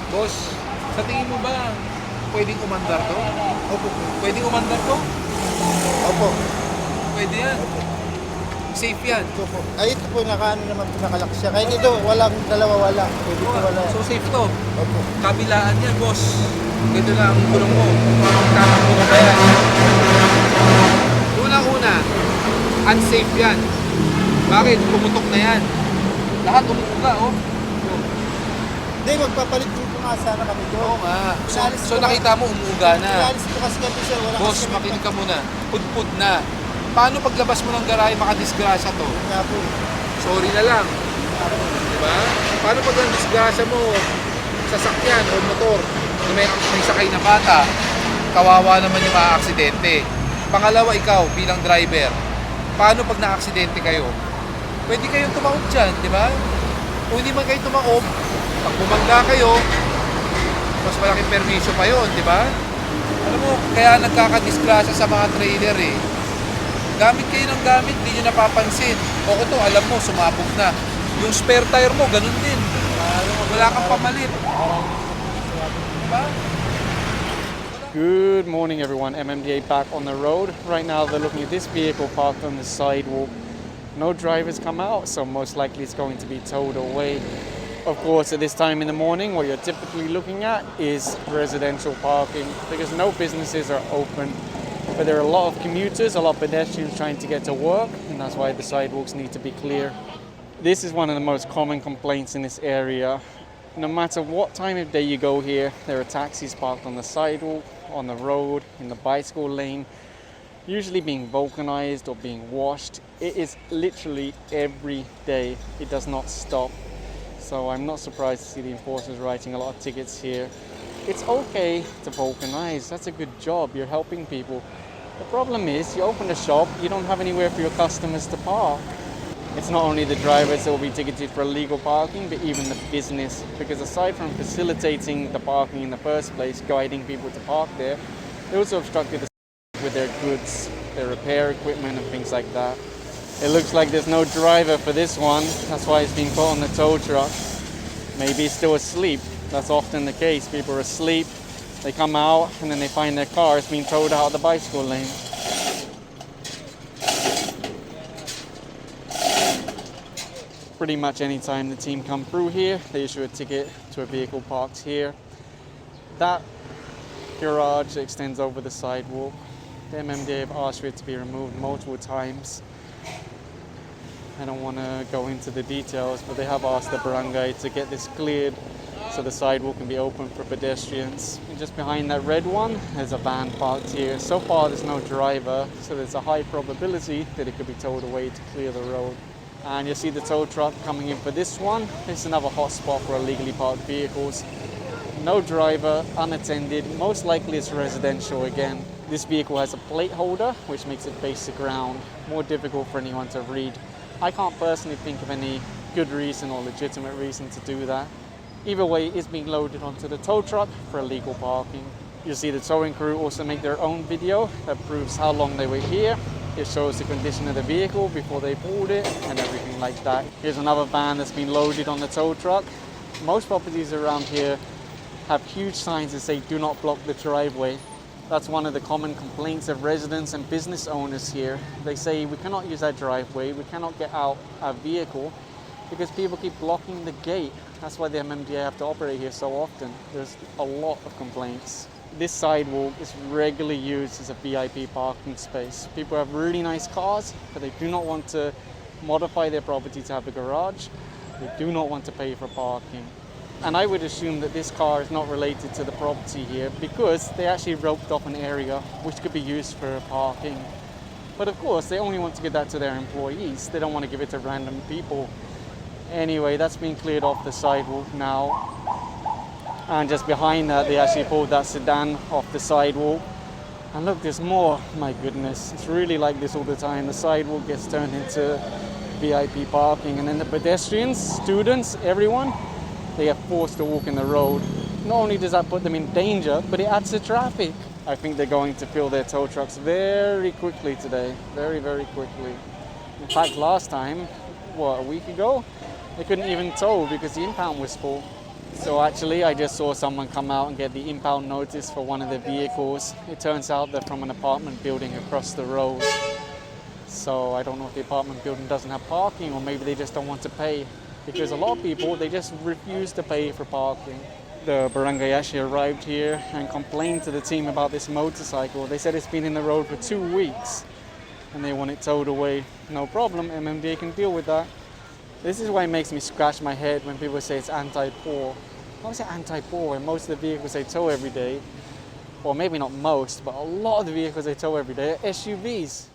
Boss, sa tingin mo ba pwedeng umandar to? Opo. Pwedeng umandar to? Opo. Pwede yan. Safe yan. Ito po. Ay, ito po, nakaano naman po, nakalak siya. Kaya ito, walang dalawa, wala. Pwede po wala. So safe to. Opo. Kabilaan yan, boss. Ganito na ang gulong mo. Tatakbo ko ba yan? Una-una, unsafe yan. Bakit? Pumutok na yan. Lahat umuuga, oh. Hindi, magpapalit po nga sana kami doon. Oo nga. So, Inalis so ko nakita mo, umuuga na. Inalis po kasi kami siya. Wala Boss, kasi kami. makinig ka muna. Pudpud na. Paano paglabas mo ng garahe makadisgrasya to? Yun nga po. Sorry na lang. Yun nga po. Diba? Paano pag ang disgrasya mo, sasakyan o motor, na may sakay na bata, kawawa naman yung maaaksidente. Pangalawa, ikaw bilang driver, paano pag naaksidente kayo? Pwede kayong tumaob dyan, di ba? Kung hindi man kayo tumaob, pag bumangga kayo, mas malaking permisyo pa yun, di ba? Alam mo, kaya nagkakadisgrasya sa mga trailer eh. Gamit kayo ng gamit, di nyo napapansin. O ito, alam mo, sumabog na. Yung spare tire mo, ganun din. Wala kang pamalit. Diba? Good morning everyone, MMDA back on the road. Right now they're looking at this vehicle parked on the sidewalk. No drivers come out, so most likely it's going to be towed away. Of course, at this time in the morning, what you're typically looking at is residential parking because no businesses are open. But there are a lot of commuters, a lot of pedestrians trying to get to work, and that's why the sidewalks need to be clear. This is one of the most common complaints in this area. No matter what time of day you go here, there are taxis parked on the sidewalk, on the road, in the bicycle lane, usually being vulcanized or being washed. It is literally every day. It does not stop. So I'm not surprised to see the enforcers writing a lot of tickets here. It's okay to vulcanize. That's a good job. You're helping people. The problem is you open a shop, you don't have anywhere for your customers to park. It's not only the drivers that will be ticketed for illegal parking, but even the business. Because aside from facilitating the parking in the first place, guiding people to park there, they also obstructed the with their goods, their repair equipment and things like that. It looks like there's no driver for this one. That's why it's being put on the tow truck. Maybe he's still asleep. That's often the case. People are asleep, they come out, and then they find their car is being towed out of the bicycle lane. Pretty much any time the team come through here, they issue a ticket to a vehicle parked here. That garage extends over the sidewalk. The MMDA have asked for it to be removed multiple times. I don't want to go into the details, but they have asked the barangay to get this cleared so the sidewalk can be open for pedestrians. And just behind that red one, there's a van parked here. So far there's no driver, so there's a high probability that it could be towed away to clear the road. And you see the tow truck coming in for this one. It's another hot spot for illegally parked vehicles. No driver, unattended, most likely it's residential again. This vehicle has a plate holder, which makes it face the ground, more difficult for anyone to read. I can't personally think of any good reason or legitimate reason to do that. Either way, it's being loaded onto the tow truck for illegal parking. You'll see the towing crew also make their own video that proves how long they were here. It shows the condition of the vehicle before they pulled it and everything like that. Here's another van that's been loaded on the tow truck. Most properties around here have huge signs that say do not block the driveway. That's one of the common complaints of residents and business owners here. They say we cannot use that driveway, we cannot get out our vehicle because people keep blocking the gate. That's why the MMDA have to operate here so often. There's a lot of complaints. This sidewalk is regularly used as a VIP parking space. People have really nice cars, but they do not want to modify their property to have a garage. They do not want to pay for parking. And I would assume that this car is not related to the property here because they actually roped off an area which could be used for parking. But of course, they only want to give that to their employees. They don't want to give it to random people. Anyway, that's been cleared off the sidewalk now. And just behind that, they actually pulled that sedan off the sidewalk. And look, there's more. My goodness, it's really like this all the time. The sidewalk gets turned into VIP parking. And then the pedestrians, students, everyone, they are forced to walk in the road. Not only does that put them in danger, but it adds to traffic. I think they're going to fill their tow trucks very quickly today. Very, very quickly. In fact, last time, a week ago, they couldn't even tow because the impound was full. So actually, I just saw someone come out and get the impound notice for one of the vehicles. It turns out they're from an apartment building across the road. So I don't know if the apartment building doesn't have parking, or maybe they just don't want to pay. Because a lot of people, they just refuse to pay for parking. The barangay actually arrived here and complained to the team about this motorcycle. They said it's been in the road for 2 weeks and they want it towed away. No problem, MMDA can deal with that. This is why it makes me scratch my head when people say it's anti-poor. How is it anti-poor when most of the vehicles they tow every day, or maybe not most, but a lot of the vehicles they tow every day are SUVs.